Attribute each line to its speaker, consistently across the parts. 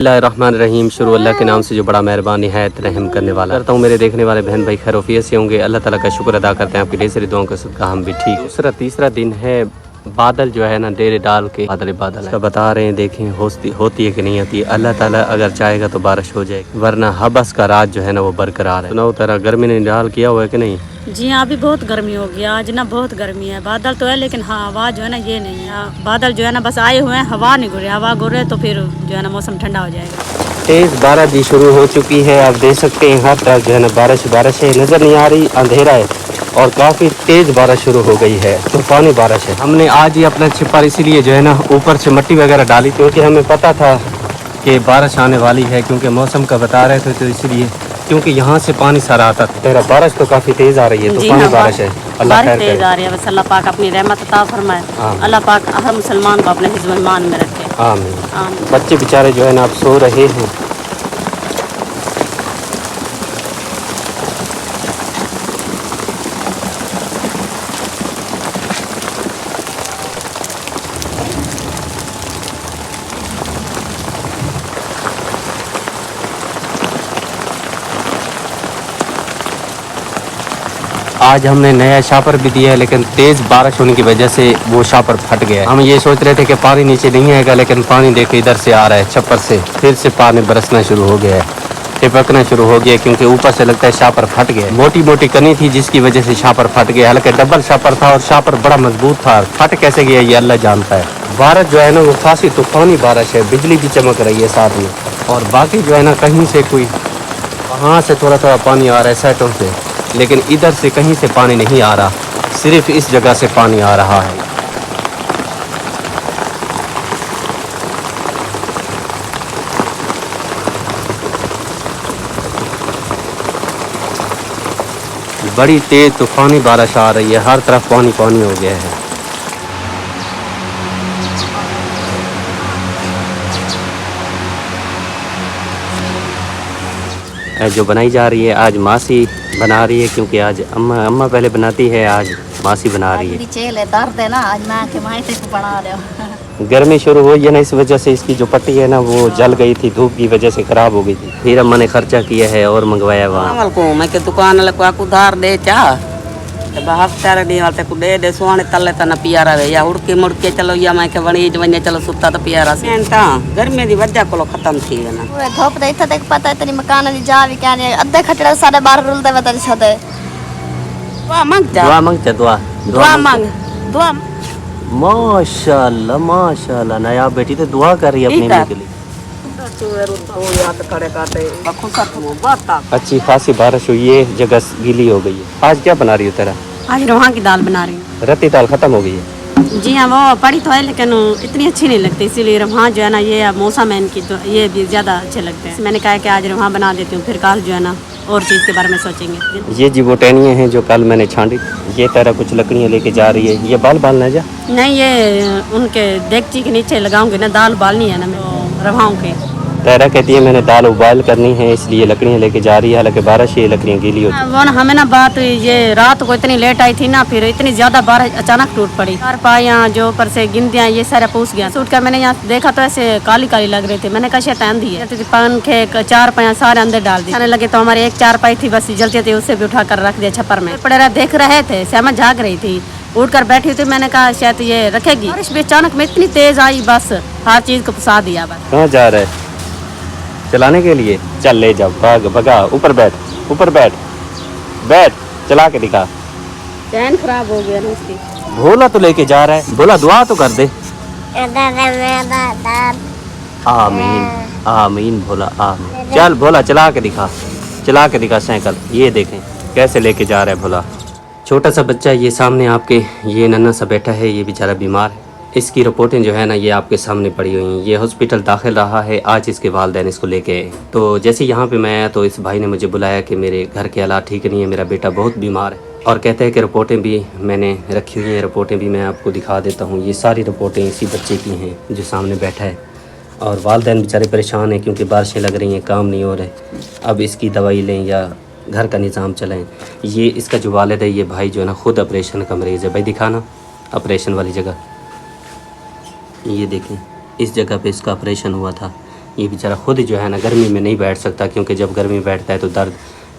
Speaker 1: बिस्मिल्लाहिर्रहमानिर्रहीम। शुरू अल्लाह के नाम से जो बड़ा मेहरबान निहायत रहम करने वाला। करता हूँ मेरे देखने वाले बहन भाई खैरियत से होंगे। अल्लाह ताला का शुक्र अदा करते हैं आपकी ढेर सारी दुआओं का सदका हम भी ठीक। दूसरा तीसरा दिन है, बादल जो है ना डेरे डाल के बादल है। बता रहे हैं देखें होती है कि नहीं होती। अल्लाह ताला अगर चाहेगा तो बारिश हो जाएगी, वरना हबस का राज जो है ना वो बरकरार है। सुनाओ तरह गर्मी ने निराल किया हुआ है कि नहीं?
Speaker 2: जी हाँ, अभी बहुत गर्मी हो गया आज ना, बहुत गर्मी है। बादल तो है लेकिन हाँ हवा जो है ना ये नहीं है। बादल जो है ना बस आए हुए हैं, हवा नहीं घुरे। हवा घुरे तो फिर जो है ना मौसम ठंडा हो जाएगा।
Speaker 1: तेज बारिश जी शुरू हो चुकी है, आप देख सकते हैं हर तरफ जो है ना बारिश है। नजर नहीं आ रही, अंधेरा है और काफी तेज बारिश शुरू हो गई है, तूफानी बारिश है। हमने आज ही अपना छिपर इसीलिए जो है ना ऊपर से मिट्टी वगैरह डाली क्योंकि हमें पता था कि बारिश आने वाली है, क्योंकि मौसम का बता रहे थे, तो इसलिए क्योंकि यहाँ से पानी सारा आता था। तेरा बारिश तो काफी तेज आ रही है, तूफानी बारिश है। अल्लाह खैर
Speaker 2: तेज आ रही है, बस अल्लाह पाक अपनी रहमत अता फरमाए। अल्लाह पाक हर मुसलमान को अपने हिज़्ब ईमान में रखे। आमीन।
Speaker 1: बच्चे बेचारे जो है ना अब सो रहे हैं। आज हमने नया शापर भी दिया है, लेकिन तेज़ बारिश होने की वजह से वो शापर फट गया है। हम ये सोच रहे थे कि पानी नीचे नहीं आएगा, लेकिन पानी देखो इधर से आ रहा है, छप्पर से फिर से पानी बरसना शुरू हो गया है, टिपकना शुरू हो गया, क्योंकि ऊपर से लगता है शापर फट गया। मोटी मोटी कनी थी जिसकी वजह से शापर फट गया। हालांकि डबल शापर था और शापर बड़ा मजबूत था, फट कैसे गया ये अल्लाह जानता है। बारिश जो है ना वो खासी तूफानी बारिश है, बिजली भी चमक रही है साथ में। और बाकी जो है ना कहीं से कोई वहाँ से थोड़ा थोड़ा पानी आ रहा है साइडों से, लेकिन इधर से कहीं से पानी नहीं आ रहा, सिर्फ इस जगह से पानी आ रहा है। बड़ी तेज तूफानी बारिश आ रही है, हर तरफ पानी पानी हो गया है। जो बनाई जा रही है आज मासी बना रही है, क्योंकि आज अम्मा पहले बनाती है, आज मासी बना रही है। गर्मी शुरू हुई है ना, इस वजह से इसकी जो पट्टी है ना वो जल गई थी, धूप की वजह से खराब हो गई थी। फिर अम्मा ने खर्चा किया है और मंगवाया वहाँ
Speaker 3: को मैं के दुकान वाले को उधार दे चाह हफ्ते डी वाले को दे सोने तले तना पियारा वे या उड़के मुड़के चलो या मैं के वणी वने चलो सुता तो पियारा से ता गर्मी दी वजह को खत्म थी ना
Speaker 4: पूरे धूप दे इथे तक पता है तेरी मकान दी जा भी क्या नहीं अद्धे खटड़े 12:30 रुल दे बता छदे
Speaker 3: दुआ मांग जा दुआ मांग
Speaker 1: माशाल्लाह माशाल्लाह। नया बेटी तो दुआ कर रही है अपनी मां के लिए। अच्छी खासी बारिश हुई है, जगह गीली हो गई है। आज क्या बना रही हो तेरा?
Speaker 2: आज रोहा की दाल बना रही हूँ।
Speaker 1: रत्ती दाल खत्म हो गई है?
Speaker 2: जी हाँ, वो पड़ी तो है लेकिन इतनी अच्छी नहीं लगती, इसीलिए रहा जो है ना ये मौसम है इनकी, तो ये भी ज़्यादा अच्छे लगते हैं। मैंने कहा कि आज रहा बना देती हूँ, फिर कल जो है ना और चीज़ के बारे में सोचेंगे।
Speaker 1: ये जी वो टहनियाँ हैं जो कल मैंने छांटी। ये तरह कुछ लकड़ियाँ लेके जा रही है। ये बाल न जा
Speaker 2: नहीं, ये उनके देगची के नीचे लगाऊंगी ना, दाल उबालनी है ना मैं रवाओं के।
Speaker 1: तैरा कहती है मैंने दाल उबाल करनी है, इसलिए लकड़ियाँ लेके जा रही है। हालांकि बारिश ये लकड़ियाँ गीली होती
Speaker 2: वो ना हमें ना बात ये रात को इतनी लेट आई थी ना, फिर इतनी ज्यादा बारिश अचानक टूट पड़ी। चार पाया जो ऊपर से गिनतियाँ ये सारा पूछ गया। सूट कर मैंने यहाँ देखा तो ऐसे काली काली लग रही थी। मैंने कहा शैतान दी है, पंखे चार पाया सारे अंदर डाल दिए। लगे तो हमारे एक चार पाई थी बस जलती थी, उससे भी उठा कर रख दिया छप्पर में। पड़े देख रहे थे, श्यामा जाग रही थी, उठ कर बैठी थी। मैंने कहा शायद ये रखेगी, बारिश भी अचानक में इतनी तेज आई, बस हर चीज को फंसा दिया। बस
Speaker 1: कहाँ जा रहा है? चलाने के लिए? चल ले जाओ, भगा ऊपर बैठ चला के दिखा।
Speaker 2: चैन खराब हो गया ना उसकी।
Speaker 1: भोला तो लेके जा रहा है, भोला दुआ तो कर दे। आमीन आमीन भोला आमीन। चल भोला चला के दिखा साइकिल। ये देखें कैसे लेके जा रहा है भोला। छोटा सा बच्चा ये सामने आपके, ये नन्हा सा बैठा है, ये बेचारा बीमार है। इसकी रिपोर्टें जो है ना ये आपके सामने पड़ी हुई हैं। ये हॉस्पिटल दाखिल रहा है, आज इसके वालिदैन इसको लेके आए। तो जैसे यहाँ पे मैं आया तो इस भाई ने मुझे बुलाया कि मेरे घर के हालात ठीक नहीं है, मेरा बेटा बहुत बीमार है, और कहते हैं कि रिपोर्टें भी मैंने रखी हुई हैं। रिपोर्टें भी मैं आपको दिखा देता हूँ। ये सारी रिपोर्टें इसी बच्चे की हैं जो सामने बैठा है। और वालिदैन बेचारे परेशान हैं क्योंकि बारिशें लग रही हैं, काम नहीं हो रहे। अब इसकी दवाई लें या घर का निज़ाम चलाएँ। ये इसका जो वालिद है, ये भाई जो है ना ख़ुद ऑपरेशन का मरीज़ है। भाई दिखाना ऑपरेशन वाली जगह। ये देखें इस जगह पे इसका ऑपरेशन हुआ था। ये बेचारा खुद जो है ना गर्मी में नहीं बैठ सकता, क्योंकि जब गर्मी में बैठता है तो दर्द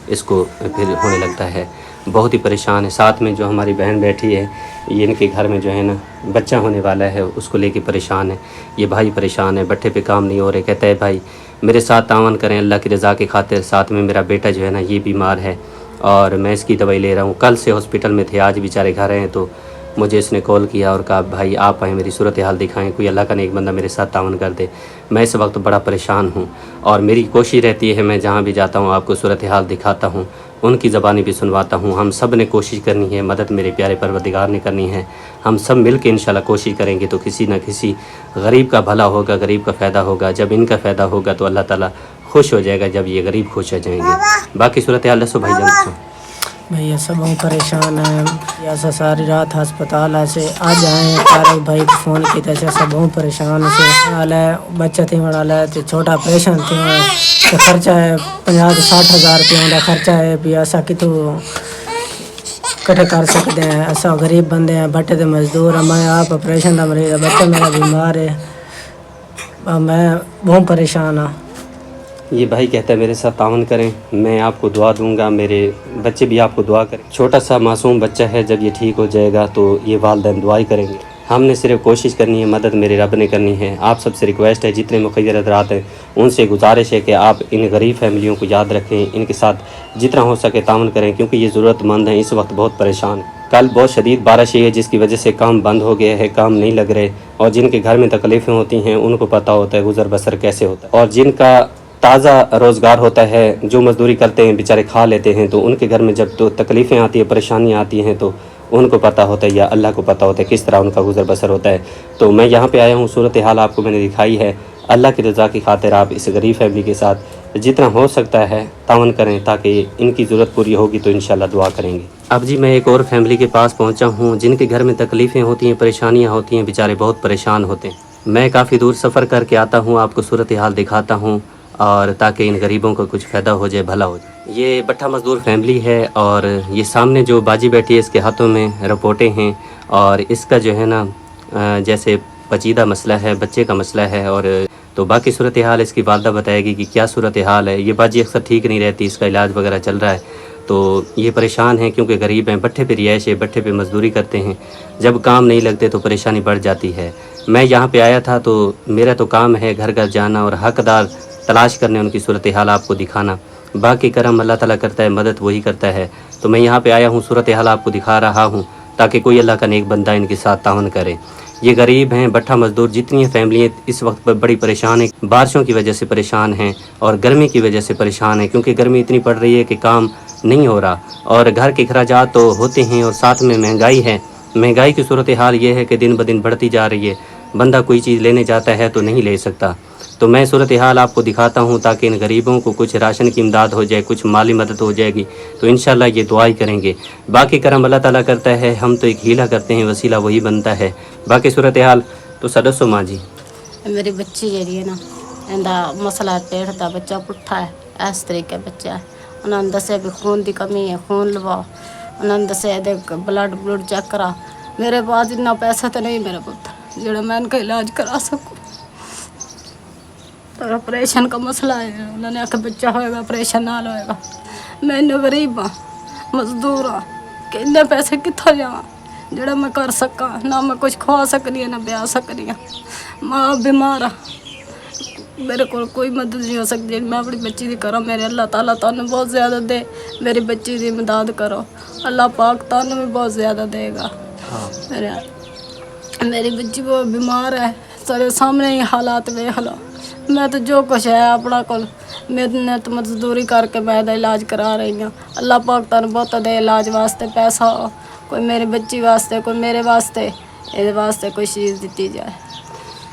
Speaker 1: इसको फिर होने लगता है, बहुत ही परेशान है। साथ में जो हमारी बहन बैठी है, ये इनके घर में जो है ना बच्चा होने वाला है, उसको लेके परेशान है। ये भाई परेशान है, भट्ठे पे काम नहीं हो रहे। कहता है भाई मेरे साथ तावन करें अल्लाह की रज़ा की खातिर। साथ में मेरा बेटा जो है ना ये बीमार है और मैं इसकी दवाई ले रहा हूँ। कल से हॉस्पिटल में थे, आज बेचारे घर हैं। तो मुझे इसने कॉल किया और कहा भाई आप आएँ, मेरी सूरत हाल दिखाएं, कोई अल्लाह का नेक बंदा मेरे साथ तावन कर दे। मैं इस वक्त बड़ा परेशान हूँ और मेरी कोशिश रहती है मैं जहाँ भी जाता हूँ आपको सूरत हाल दिखाता हूँ, उनकी ज़बानी भी सुनवाता हूँ। हम सब ने कोशिश करनी है, मदद मेरे प्यारे परवरदिगार ने करनी है। हम सब मिल के इंशाल्लाह कोशिश करेंगे तो किसी न किसी गरीब का भला होगा, गरीब का फ़ायदा होगा। जब इनका फ़ायदा होगा तो अल्लाह ताला खुश हो जाएगा, जब ये गरीब खुश हो जाएंगे। बाकी सूरत हाल दसो भाई जान।
Speaker 5: भैया सब हम परेशान हैं, ऐसा सारी रात अस्पताल से आज आए तारक भाई को फ़ोन किया था, सब हम परेशान से हाल है। बच्चा थी वाला है तो छोटा ऑपरेशन थी तो खर्चा है 50 से 60 हज़ार रुपये का खर्चा है। भी ऐसा कि तो कटे कर सकते हैं, ऐसा गरीब बंदे हैं, भट्टे के मजदूर हैं। मैं आप ऑपरेशन का मरीज, बच्चा मेरा बीमार है, मैं बहुत परेशान हाँ।
Speaker 1: ये भाई कहता है मेरे साथ तावन करें, मैं आपको दुआ दूंगा, मेरे बच्चे भी आपको दुआ करें। छोटा सा मासूम बच्चा है, जब ये ठीक हो जाएगा तो ये वालिदैन दुआई करेंगे। हमने सिर्फ कोशिश करनी है, मदद मेरे रब ने करनी है। आप सबसे रिक्वेस्ट है, जितने मुखिर हज़रात हैं उनसे गुजारिश है कि आप इन गरीब फैमिलियों को याद रखें, इनके साथ जितना हो सके तावन करें, क्योंकि ये ज़रूरतमंद हैं, इस वक्त बहुत परेशान हैं। कल बहुत शदीद बारिश है जिसकी वजह से काम बंद हो गया है, काम नहीं लग रहे, और जिनके घर में तकलीफ़ें होती हैं उनको पता होता है गुज़र बसर कैसे होता है। और जिनका ताज़ा रोज़गार होता है, जो मज़दूरी करते हैं बेचारे खा लेते हैं, तो उनके घर में जब तो तकलीफ़ें आती हैं, परेशानियाँ आती हैं, तो उनको पता होता है या अल्लाह को पता होता है किस तरह उनका गुज़र बसर होता है। तो मैं यहाँ पे आया हूँ, सूरत हाल आपको मैंने दिखाई है। अल्लाह की रज़ा की खातिर आप इस गरीब फैमिली के साथ जितना हो सकता है तावन करें, ताकि इनकी ज़रूरत पूरी होगी तो इंशाल्लाह दुआ करेंगे। अब जी मैं एक और फैमिली के पास पहुँचा हूँ, जिनके घर में तकलीफ़ें होती हैं, परेशानियाँ होती हैं, बेचारे बहुत परेशान होते हैं। मैं काफ़ी दूर सफ़र करके आता हूँ, आपको सूरत हाल दिखाता हूँ, और ताकि इन गरीबों को कुछ फ़ायदा हो जाए, भला हो जाए। ये भट्ठा मज़दूर फैमिली है और ये सामने जो बाजी बैठी है इसके हाथों में रिपोर्टें हैं, और इसका जो है ना जैसे पचीदा मसला है, बच्चे का मसला है। और तो बाकी सूरत हाल इसकी वालदा बताएगी कि क्या सूरत हाल है। ये बाजी अक्सर ठीक नहीं रहती, इसका इलाज वगैरह चल रहा है। तो ये परेशान हैं क्योंकि गरीब हैं, भट्ठे पे रिहाइश है, भट्ठे पे मज़दूरी करते हैं, जब काम नहीं लगते तो परेशानी बढ़ जाती है। मैं यहाँ पे आया था तो मेरा तो काम है घर घर जाना और हकदार तलाश करने, उनकी सूरत हाल आपको दिखाना। बाकी करम अल्लाह ताला करता है, मदद वही करता है। तो मैं यहाँ पे आया हूँ, सूरत हाल आपको दिखा रहा हूँ ताकि कोई अल्लाह का नेक बंदा इनके साथ तावन करे। ये गरीब हैं, भट्ठा मज़दूर जितनी फैमिलियाँ इस वक्त पर बड़ी परेशान हैं, बारिशों की वजह से परेशान हैं और गर्मी की वजह से परेशान हैं, क्योंकि गर्मी इतनी पड़ रही है कि काम नहीं हो रहा और घर के अखराजात तो होते हैं और साथ में महंगाई है। महंगाई की सूरत हाल ये है कि दिन ब दिन बढ़ती जा रही है, बंदा कोई चीज़ लेने जाता है तो नहीं ले सकता। तो मैं सूरत हाल आपको दिखाता हूँ ताकि इन गरीबों को कुछ राशन की इमदाद हो जाए, कुछ माली मदद हो जाएगी, तो इंशाल्लाह ये दुआई करेंगे। बाकी करम अल्लाह ताला करता है, हम तो एक हीला करते हैं, वसीला वही बनता है। बाकी सूरत हाल तो सदस्यो माँ जी।
Speaker 2: मेरी बच्ची जी है ना, इंदा मसला पेट का बच्चा पुट्ठा है, इस तरीके बच्चा है। उन्होंने दसे भी खून की कमी है, खून लवाओ। उन्होंने दसे ब्लड चेक करा। मेरे पास इतना पैसा तो नहीं मेरा पुत्र जो मैं इनका इलाज करा सकूँ। तो ऑपरेशन का मसला है, उन्होंने आखिर बच्चा होएगा ऑपरेशन नाल होएगा। मैं इन्ना गरीब हाँ, मजदूर हाँ, कि इन्ने पैसे कित्थों जावां जोड़ा मैं कर सका। ना मैं कुछ खवा सकनी ना ब्याह सकनी। माँ बीमार हाँ, मेरे को कोई मदद नहीं हो सकती। मैं अपनी बच्ची की करो, मेरे अल्लाह ताला तुहानू बहुत ज़्यादा दे, मेरी बच्ची की मदद करो, अल्लाह पाक तुहानू भी बहुत ज़्यादा देगा। मेरी बच्ची वो बीमार है, सारे सामने ही हालात वेख लो। मैं तो जो कुछ है अपना को मेहनत मजदूरी करके मैं इलाज करा रही हूँ। अल्लाह पाक तुहानू बहुत दे, इलाज वास्ते पैसा हो, कोई मेरी बच्ची वास्ते, कोई मेरे वास्ते, ये वास्ते कोई चीज़ दी जाए।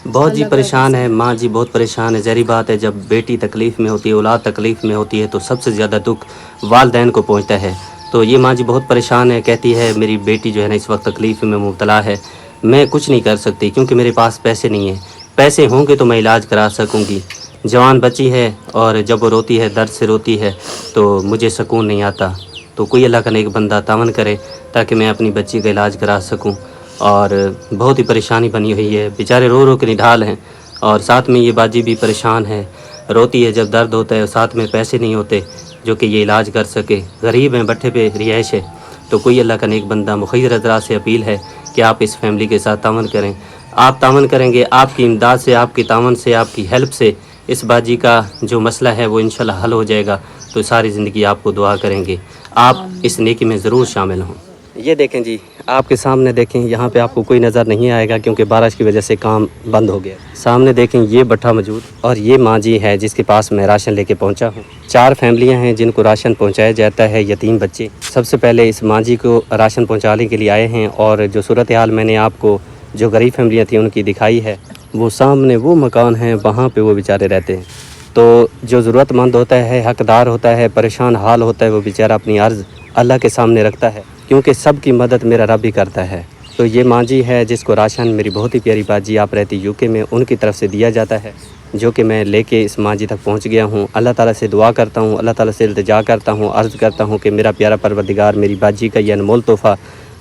Speaker 1: बहुत जी परेशान है माँ जी, बहुत परेशान है। ज़हरी बात है, जब बेटी तकलीफ़ में होती है, औलाद तकलीफ़ में होती है, तो सबसे ज़्यादा दुख वालिदैन को पहुँचता है। तो ये माँ जी बहुत परेशान है, कहती है मेरी बेटी जो है ना इस वक्त तकलीफ़ में मुब्तला है, मैं कुछ नहीं कर सकती क्योंकि मेरे पास पैसे नहीं है। पैसे होंगे तो मैं इलाज करा सकूँगी। जवान बच्ची है और जब वो रोती है, दर्द से रोती है, तो मुझे सुकून नहीं आता। तो कोई अल्लाह का नेक बंदा तावन करे ताकि मैं अपनी बच्ची का इलाज करा सकूँ। और बहुत ही परेशानी बनी हुई है, बेचारे रो रो के निढाल हैं और साथ में ये बाजी भी परेशान है। रोती है जब दर्द होता है, साथ में पैसे नहीं होते जो कि ये इलाज कर सके, गरीब हैं, भट्ठे पे रिहाइश है। तो कोई अल्लाह का नेक बंदा मुखिर हज़रात से अपील है कि आप इस फैमिली के साथ तावन करें। आप तावन करेंगे, आपकी इमदाद से, आपकी तावन से, आपकी हेल्प से इस बाजी का जो मसला है वो इंशाल्लाह हल हो जाएगा। तो सारी ज़िंदगी आपको दुआ करेंगे, आप इस नेकी में ज़रूर शामिल हों। ये देखें जी, आपके सामने देखें, यहाँ पे आपको कोई नज़र नहीं आएगा क्योंकि बारिश की वजह से काम बंद हो गया। सामने देखें ये भट्ठा मौजूद, और ये माँ जी है जिसके पास मैं राशन लेके पहुँचा हूँ। 4 फैमिलियाँ हैं जिनको राशन पहुँचाया जाता है, यतीम बच्चे। सबसे पहले इस माँ जी को राशन पहुँचाने के लिए आए हैं, और जो सूरत हाल मैंने आपको जो गरीब फैमिलियाँ थी उनकी दिखाई है, वो सामने वो मकान हैं, वहाँ पर वो बेचारे रहते हैं। तो जो ज़रूरतमंद होता है, हकदार होता है, परेशान हाल होता है, वो बेचारा अपनी अर्ज़ अल्लाह के सामने रखता है, क्योंकि सब की मदद मेरा रब ही करता है। तो ये माँ जी है जिसको राशन मेरी बहुत ही प्यारी बाजी, आप रहती यूके में, उनकी तरफ से दिया जाता है, जो कि मैं लेके इस माँ जी तक पहुँच गया हूँ। अल्लाह ताला से दुआ करता हूँ, अल्लाह ताला से इल्तिजा करता हूँ, अर्ज़ करता हूँ कि मेरा प्यारा परवरदिगार मेरी बाजी का ये अनमोल तोहफ़ा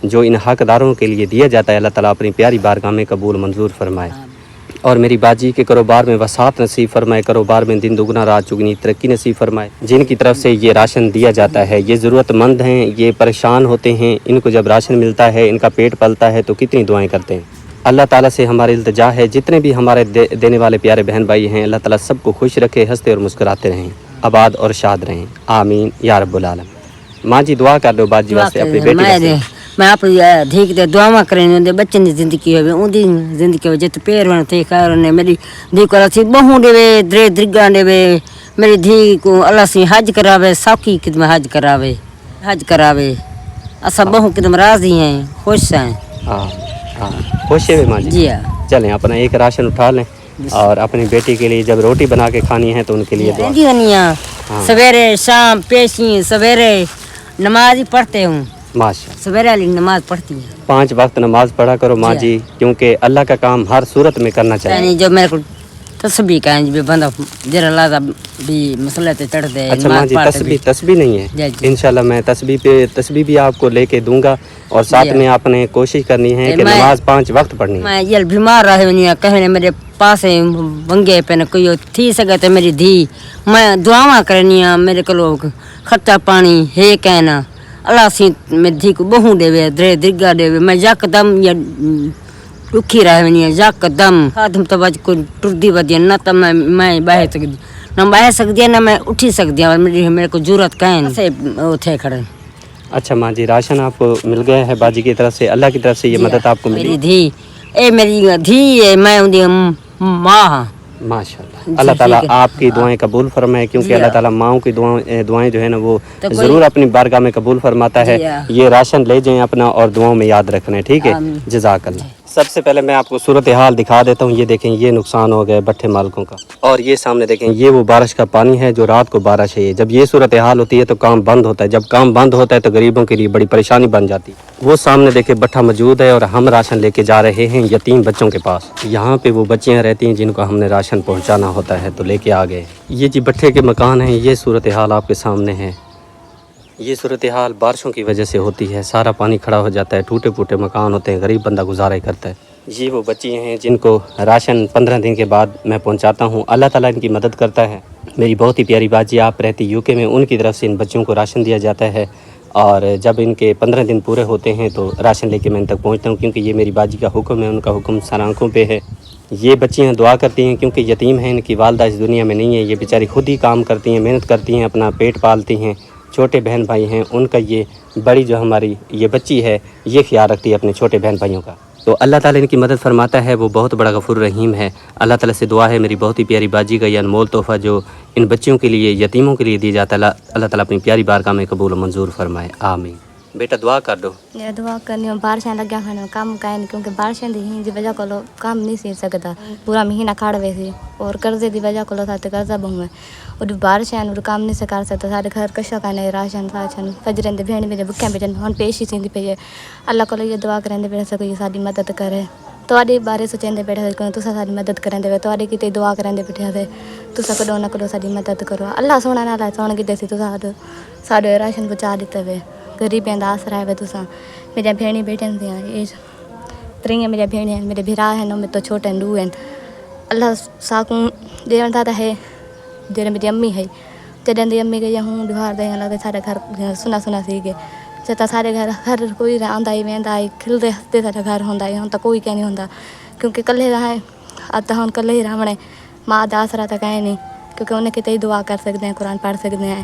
Speaker 1: जो इन हकदारों के लिए दिया जाता है, अल्लाह ताला अपनी प्यारी बारगाह में कबूल मंजूर फरमाए, और मेरी बाजी के कारोबार में वसात नसीब फरमाए, कारोबार में दिन दुगना रात चुगनी तरक्की नसीब फरमाए। जिनकी तरफ से ये राशन दिया जाता है, ये ज़रूरतमंद हैं, ये परेशान होते हैं, इनको जब राशन मिलता है, इनका पेट पलता है तो कितनी दुआएं करते हैं। अल्लाह ताला से हमारी इल्तिजा है, जितने भी हमारे देने वाले प्यारे बहन भाई हैं, अल्लाह ताला सबको खुश रखे, हंसते और मुस्कुराते रहें, आबाद और शाद रहें, आमीन या रब्बुल आलमीन। माँ जी दुआ कर दो बाजी वास्ते, अपनी बेटी वास्ते।
Speaker 6: मैं आप ठीक दे दुआवा करें बच्चन की जिंदगी हो उनकी जिंदगी हो जित पेर वन थे कर मेरी धी को अल्लाह सी बहू देवे, दरे दरिगा देवे, मेरी धी को अल्लाह सी हज करावे, सौखी किदम हज करावे। असा बहू किदम राजी हैं, खुश हैं।
Speaker 1: हाँ खुश है माँ जी।
Speaker 6: जी हाँ,
Speaker 1: चलें अपना एक राशन उठा लें, और अपनी बेटी के लिए जब रोटी बना के खानी है तो उनके लिए दुआ।
Speaker 6: सवेरे शाम पेशी सवेरे नमाज ही पढ़ते हूँ,
Speaker 1: माशा,
Speaker 6: सवेरे वाली नमाज पढ़ती है।
Speaker 1: 5 वक्त नमाज पढ़ा करो माँ जी, क्योंकि अल्लाह का काम हर सूरत में करना चाहिए।
Speaker 6: जो मेरे को तस्बीह का भी बंदा जरा लादा भी मसले ते चढ़ दे।
Speaker 1: अच्छा माँ जी, तस्बीह नहीं है, इंशाल्लाह मैं तस्बीह भी आपको लेके दूंगा, और साथ में आपने कोशिश करनी है कि नमाज 5 वक्त पढ़नी है।
Speaker 6: मैं ये बीमार रहे नहीं कहे मेरे पास वंगे पे न कोई थी सके तो मेरी धी मैं दुआवा करनी है, मेरे को खर्चा पानी है कहना अल्लाह सी मेरी धी को बहू देवे, दरे दरिगा देवे, मैं यकदम या दुखी रहे नहीं यकदम आदम तो बज को टुरदी बदिया ना तो मैं बह सकती ना बह सकती ना मैं उठी सकती और मेरे को जरूरत कहें से थे खड़े।
Speaker 1: अच्छा माँ जी, राशन आपको मिल गया है बाजी की तरफ से, अल्लाह की तरफ से ये मदद आपको मिली?
Speaker 6: मेरी धी मेरी धी है, मैं उनकी माँ।
Speaker 1: माशाल्लाह, अल्लाह ताला आपकी दुआएं कबूल फरमाए, क्योंकि अल्लाह ताला माओं की दुआएं जो है ना वो ज़रूर अपनी बारगाह में कबूल फरमाता है। ये राशन ले जाएं अपना और दुआओं में याद रखना है, ठीक है? जज़ाकल्लाह। सबसे पहले मैं आपको सूरत हाल दिखा देता हूँ। ये देखें, ये नुकसान हो गया भट्ठे मालिकों का, और ये सामने देखें ये वो बारिश का पानी है जो रात को बारिश है। जब ये सूरत हाल होती है तो काम बंद होता है, जब काम बंद होता है तो गरीबों के लिए बड़ी परेशानी बन जाती है। वो सामने देखें भट्ठा मौजूद है, और हम राशन लेके जा रहे हैं यतीम बच्चों के पास। यहाँ पे वो बच्चियाँ रहती हैं जिनको हमने राशन पहुँचाना होता है, तो लेके आ गए। ये जी भट्ठे के मकान हैं, ये सूरत हाल आपके सामने है। ये सूरत हाल बारिशों की वजह से होती है, सारा पानी खड़ा हो जाता है, टूटे फूटे मकान होते हैं, गरीब बंदा गुजारा ही करता है। ये वो बच्ची हैं जिनको राशन 15 दिन के बाद मैं पहुंचाता हूं, अल्लाह ताला इनकी मदद करता है। मेरी बहुत ही प्यारी बाजी आप रहती यूके में, उनकी तरफ से इन बच्चों को राशन दिया जाता है, और जब इनके 15 दिन पूरे होते हैं तो राशन लेके मैं इन तक पहुँचता हूँ, क्योंकि ये मेरी बाजी का हुक्म है, उनका हुक्म सर आँखों पर है। ये बच्चियाँ दुआ करती हैं क्योंकि यतीम हैं, इनकी वालदा इस दुनिया में नहीं है। ये बेचारी खुद ही काम करती हैं, मेहनत करती हैं, अपना पेट पालती हैं। छोटे बहन भाई हैं, उनका ये बड़ी जो हमारी ये बच्ची है ये ख्याल रखती है अपने छोटे बहन भाइयों का। तो अल्लाह ताला इनकी मदद फरमाता है, वो बहुत बड़ा गफूर रहीम है। अल्लाह ताला से दुआ है मेरी बहुत ही प्यारी बाजी का ये अनमोल तोहफ़ा जो इन बच्चियों के लिए, यतीमों के लिए दी जाता है, अल्लाह ताला अपनी प्यारी बारगाह में कबूल और मंजूर फरमाए, आमीन। बेटा दुआ कर दो।
Speaker 4: ये दुआ करनी बारिशें लग्या खाने काम कायन, क्योंकि बारिशें दी वजह को काम नहीं सी सकता, पूरा महीना खाड़ वे सी, और कर्जे की वजह को कर्जा बहु है, और बारिशें काम नहीं से कर सकता। सारे घर कशा का राशन राशन फजरें भेण भेजे भुख्या भेजन हम पेश ही थी पे। अल्लाह को ये दुआ करेंदे बैठे सको ये सारी मदद करे, थोड़े बारे सोचेंदे बैठे तुसा सारी मदद करेंदे वे, थोड़े किते दुआ करेंदे बैठे थे तुसा कदो ना कदो सारी मदद करो। अल्लाह सोना नाला सोन की देसी तुसा सारे राशन पहुँचा दिते वे, गरीबें का आसरा है तुसा। मेरी भेणी बैठन थी ये 3 मेरी भेणी मेरे भिरा हैं, मेरे तो छोटे डू हैं। अल्लाह साकू देवन था है ਜਿਹੜੇ ਮੇਰੀ ਅੰਮੀ ਹੈ ਜਦੋਂ ਦੀ ਅੰਮੀ ਗਈ ਹੁਣ ਬਿਹਾਰ ਦੇ ਲੱਗਦਾ ਸਾਡੇ ਘਰ ਸੁਣਾ ਸੁਣਾ ਸੀਗੇ ਜੇ ਤਾਂ ਸਾਰੇ ਘਰ ਹਰ ਕੋਈ ਆਉਂਦਾ ਹੀ ਵਹਿੰਦਾ ਹੀ ਖਿਲਦੇ ਹੱਸਦੇ ਸਾਡਾ ਘਰ ਹੁੰਦਾ ਹੈ ਹੁਣ ਤਾਂ ਕੋਈ ਕਹਿ ਨਹੀਂ ਹੁੰਦਾ ਕਿਉਂਕਿ ਇਕੱਲੇ ਰਹੇ ਅੱਜ ਤਾਂ ਹੁਣ ਇਕੱਲੇ ਹੀ ਰਹਿਣੇ ਮਾਂ ਦਾ ਆਸਰਾ ਤਾਂ ਕਹਿ ਨਹੀਂ ਕਿਉਂਕਿ ਉਹਨੇ ਕਿਤੇ ਹੀ ਦੁਆ ਕਰ ਸਕਦੇ ਹਾਂ ਕੁਰਾਨ ਪੜ੍ਹ ਸਕਦੇ ਹਾਂ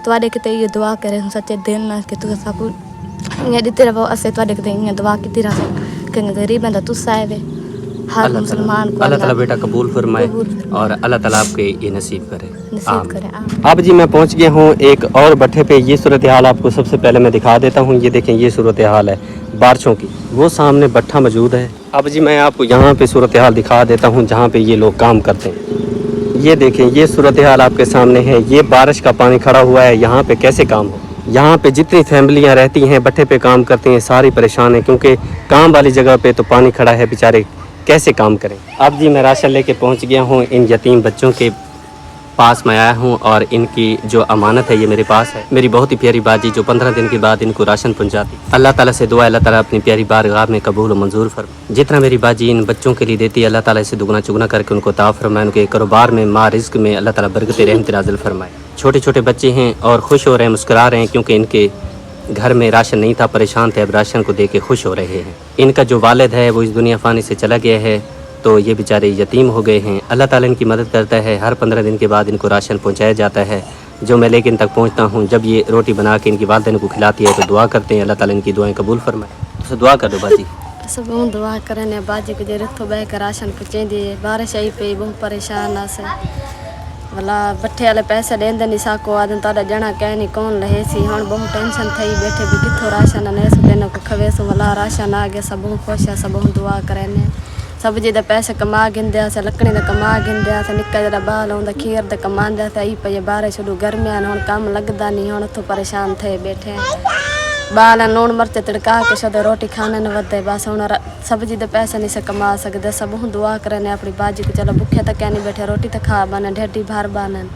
Speaker 4: ਤੁਹਾਡੇ ਕਿਤੇ ਇਹ ਦੁਆ ਕਰੇ ਹੁਣ ਸੱਚੇ ਦਿਲ ਨਾਲ ਕਿ ਤੁਸੀਂ ਸਭ ਕੁਝ ਇਹ ਦਿੱਤੇ ਰਹੋ ਅਸੀਂ ਤੁਹਾਡੇ ਕਿਤੇ ਇਹ ਦੁਆ ਕੀਤੀ ਰਹੋ کہ غریب ہے تو تجھ آئے ہوئے ہر مسلمان کو
Speaker 1: اللہ تعالیٰ بیٹا قبول فرمائے اور اللہ تعالیٰ آپ کے یہ نصیب کرے
Speaker 4: نصیب کرے
Speaker 1: اب جی میں پہنچ گیا ہوں ایک اور بٹھے پہ یہ صورتحال آپ کو سب سے پہلے میں دکھا دیتا ہوں یہ دیکھیں یہ صورتحال ہے بارشوں کی وہ سامنے بٹھا موجود ہے اب جی میں آپ کو یہاں پہ صورتحال دکھا دیتا ہوں جہاں پہ یہ لوگ کام کرتے ہیں یہ دیکھیں یہ صورتحال آپ کے سامنے ہے یہ بارش کا پانی کھڑا ہوا ہے یہاں پہ کیسے کام ہو یہاں پہ جتنی فیملیاں رہتی ہیں بٹھے پہ کام کرتی ہیں ساری پریشان ہیں کیونکہ کام والی جگہ پہ تو پانی کھڑا ہے بیچارے کیسے کام کریں اب جی میں راشن لے کے پہنچ گیا ہوں ان یتیم بچوں کے پاس میں آیا ہوں اور ان کی جو امانت ہے یہ میرے پاس ہے میری بہت ہی پیاری باجی جو 15 دن کے بعد ان کو راشن پہنچاتی اللہ تعالیٰ سے دعا اللہ تعالیٰ اپنی پیاری بارگاہ میں قبول و منظور فرمائے جتنا میری باجی ان بچوں کے لیے دیتی ہے اللہ تعالیٰ اسے دگنا چگنا کر کے ان کو عطا فرمائے ان کے کاروبار میں ماں رزق میں اللہ تعالیٰ برکت رحمت نازل فرمائے چھوٹے چھوٹے بچے ہیں اور خوش ہو رہے ہیں مسکرا رہے ہیں کیونکہ ان کے گھر میں راشن نہیں تھا پریشان تھے اب راشن کو دے کے خوش ہو رہے ہیں ان کا جو والد ہے وہ اس دنیا فانی سے چلا گیا ہے تو یہ بیچارے یتیم ہو گئے ہیں اللہ تعالیٰ ان کی مدد کرتا ہے ہر 15 دن کے بعد ان کو راشن پہنچایا جاتا ہے جو میں لے کے ان تک پہنچتا ہوں جب یہ روٹی بنا کے ان کی والدین کو کھلاتی ہے تو دعا کرتے ہیں اللہ تعالیٰ ان کی دعائیں قبول فرمائے تو دعا کر دو باجی
Speaker 2: سب دعا کرنے باجی کو جو رتھو بہ کر راشن پہنچے دیے بارش آئی پی بہت پریشان آسے بلا بٹھے والے پیسے دین نہیں ساکو آدن تا جنا کہ نہیں کون رہے سی ہوں بہت ٹینشن تھی بیٹھے بھی کتوں راشن نے سو دن کو کھوے سو بلا راشن آ گیا سب خوش ہے سب دعا کریں سب جی پیسے کما گھندیا سے لکڑی کا کما گھندیا سے نکا جا بال آتا کھیر کما دیا سے ای پی بارش شروع گرمیاں ہوں کام لگتا نہیں ہوں اتوں پریشان تھے بیٹھے بال لوڑ مرچ تڑکا کے شد روٹی کھانے نہ ودے بس ہوں سبزی دے پیسے نہیں سے کما سکتے سب دعا کرنے اپنی باجی کو چلو بکھے تک نہیں بیٹھے روٹی تو کھا بنے ڈیڈی بھر بانن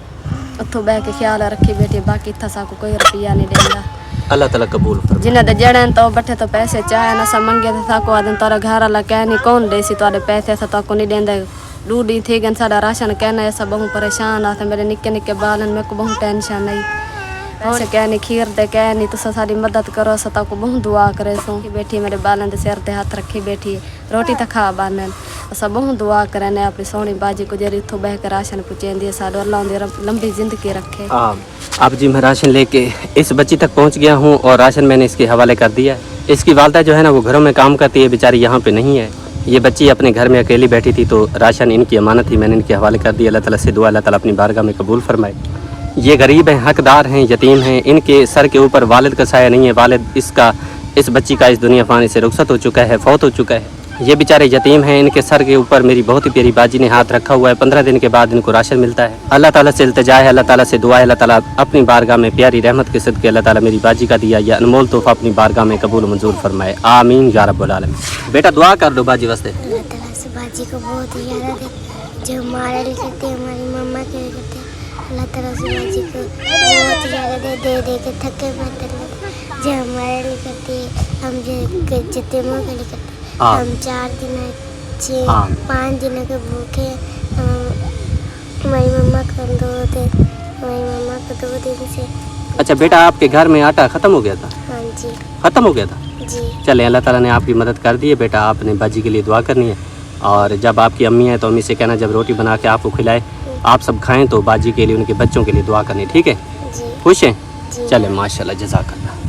Speaker 2: اتوں بہ کے خیال رکھی بیٹھی باقی اتنا ساکو کوئی روپیہ نہیں دینا
Speaker 1: اللہ تعالیٰ قبول فرمائے
Speaker 2: جنہیں دے جڑن تو بٹھے تو پیسے چاہے نہ سا منگے تو ساکو آدن تارا گھر والا کہ نہیں کون دے سی تے پیسے سے تو نہیں دیں ڈوڈی تھی گن سارا راشن کہنا ایسا بہت پریشان آتے میرے نکے نکے بالن میرے کو بہت ٹینشن نہیں پیسے کہ نہیں کھیر دے کہ نہیں تو ساری مدد کرو ستا کو بہت دعا کرے سو بیٹھی میرے بالن دے سر تے ہاتھ رکھی بیٹھی روٹی تو کھا بانن سب بہت دعا کرنے اپنی سونی باجی کو جری اتوں بہ کے راشن پہنچے دی ساڈو اللہ ان لمبی زندگی رکھے
Speaker 1: اب جی میں راشن لے کے اس بچی تک پہنچ گیا ہوں اور راشن میں نے اس کے حوالے کر دیا اس کی والدہ جو ہے نا وہ گھروں میں کام کرتی ہے بیچاری یہاں پہ نہیں ہے یہ بچی اپنے گھر میں اکیلی بیٹھی تھی تو راشن ان کی امانت تھی میں نے ان کے حوالے کر دیا اللہ تعالیٰ سے دعا اللہ تعالیٰ اپنی بارگاہ میں قبول فرمائے یہ غریب ہیں حقدار ہیں یتیم ہیں ان کے سر کے اوپر والد کا سایہ نہیں ہے والد اس بچی کا اس دنیا فانی سے رخصت ہو چکا ہے فوت ہو چکا ہے یہ بیچارے یتیم ہیں ان کے سر کے اوپر میری بہت ہی پیاری باجی نے ہاتھ رکھا ہوا ہے 15 دن کے بعد ان کو راشن ملتا ہے اللہ تعالیٰ سے التجا ہے اللہ تعالیٰ سے دعا ہے اللہ تعالیٰ اپنی بارگاہ میں پیاری رحمت کے صدقے اللہ تعالیٰ میری باجی کا دیا یہ انمول تحفہ اپنی بارگاہ میں قبول و منظور فرمائے آمین یا رب العالمین بیٹا دعا کر دو باجی واسطے
Speaker 7: اللہ تعالیٰ سے باجی کو بہت ہی زیادہ دے جو ہمارے لیے کرتے ہیں ہماری مما کے لیے کرتے ہیں اللہ تعالیٰ سے باجی کو بہت زیادہ دے دے کے تھکے بہتر جو ہمارے لیے کرتی ہے ہم جو جتنوں کے لیے کرتے ہیں ہم 4 دن 5 دنوں کے بھوکے ہماری مما کو 2 دن سے
Speaker 1: اچھا بیٹا آپ کے گھر میں آٹا ختم ہو گیا تھا
Speaker 7: ہاں جی
Speaker 1: ختم ہو گیا تھا
Speaker 7: جی
Speaker 1: چلے اللہ تعالیٰ نے آپ کی مدد کر دی ہے بیٹا آپ نے باجی کے لیے دعا کرنی ہے اور جب آپ کی امی ہیں تو امی سے کہنا جب روٹی بنا کے آپ کو کھلائے آپ سب کھائیں تو باجی کے لیے ان کے بچوں کے لیے دعا کرنی ٹھیک ہے
Speaker 7: جی
Speaker 1: خوش ہیں
Speaker 7: جی
Speaker 1: چلے ماشاء اللہ جزاک اللہ